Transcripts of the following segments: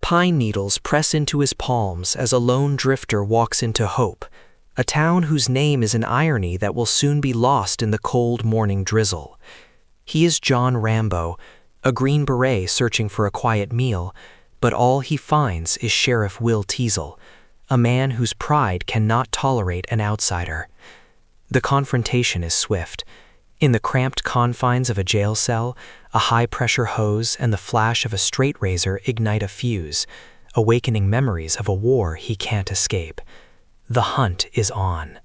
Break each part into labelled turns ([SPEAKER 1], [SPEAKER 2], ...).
[SPEAKER 1] Pine needles press into his palms as a lone drifter walks into Hope, a town whose name is an irony that will soon be lost in the cold morning drizzle. He is John Rambo, a Green Beret searching for a quiet meal, but all he finds is Sheriff Will Teasle, a man whose pride cannot tolerate an outsider. The confrontation is swift. In the cramped confines of a jail cell, a high-pressure hose and the flash of a straight razor ignite a fuse, awakening memories of a war he can't escape. The hunt is on.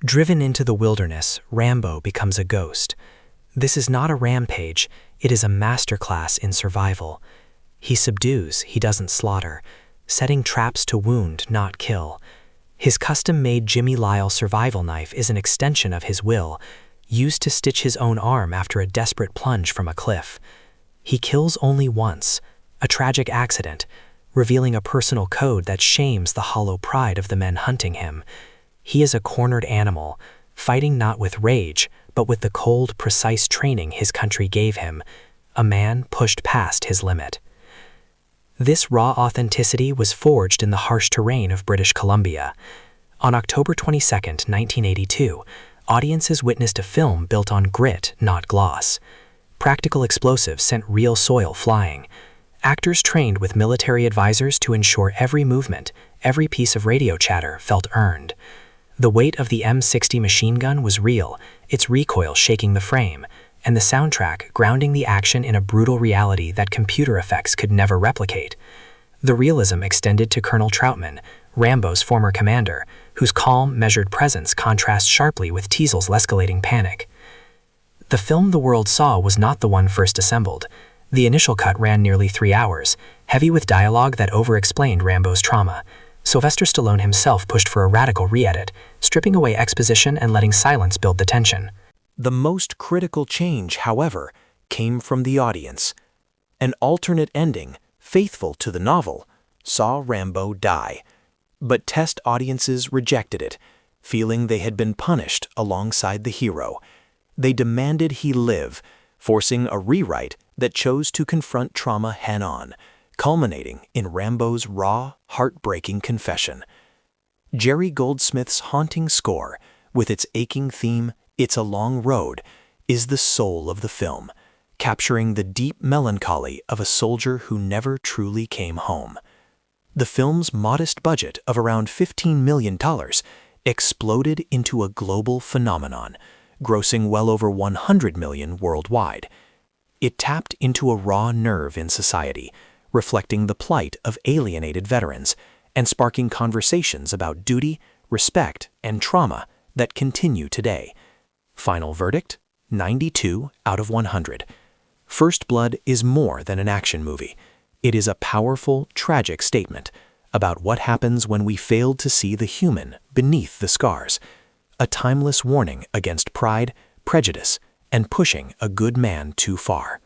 [SPEAKER 1] Driven into the wilderness, Rambo becomes a ghost. This is not a rampage, it is a masterclass in survival. He subdues, he doesn't slaughter, setting traps to wound, not kill. His custom-made Jimmy Lyle survival knife is an extension of his will, used to stitch his own arm after a desperate plunge from a cliff. He kills only once, a tragic accident, revealing a personal code that shames the hollow pride of the men hunting him. He is a cornered animal, fighting not with rage, but with the cold, precise training his country gave him, a man pushed past his limit. This raw authenticity was forged in the harsh terrain of British Columbia. On October 22, 1982, audiences witnessed a film built on grit, not gloss. Practical explosives sent real soil flying. Actors trained with military advisors to ensure every movement, every piece of radio chatter felt earned. The weight of the M60 machine gun was real, its recoil shaking the frame, and the soundtrack grounding the action in a brutal reality that computer effects could never replicate. The realism extended to Colonel Troutman, Rambo's former commander, whose calm, measured presence contrasts sharply with Teasle's escalating panic. The film the world saw was not the one first assembled. The initial cut ran nearly 3 hours, heavy with dialogue that over-explained Rambo's trauma. Sylvester Stallone himself pushed for a radical re-edit, stripping away exposition and letting silence build the tension.
[SPEAKER 2] The most critical change, however, came from the audience. An alternate ending, faithful to the novel, saw Rambo die. But test audiences rejected it, feeling they had been punished alongside the hero. They demanded he live, forcing a rewrite that chose to confront trauma head-on, culminating in Rambo's raw, heartbreaking confession. Jerry Goldsmith's haunting score, with its aching theme, "It's a Long Road," is the soul of the film, capturing the deep melancholy of a soldier who never truly came home. The film's modest budget of around $15 million exploded into a global phenomenon, grossing well over $100 million worldwide. It tapped into a raw nerve in society, reflecting the plight of alienated veterans and sparking conversations about duty, respect, and trauma that continue today. Final verdict: 92 out of 100. First Blood is more than an action movie. It is a powerful, tragic statement about what happens when we fail to see the human beneath the scars, a timeless warning against pride, prejudice, and pushing a good man too far.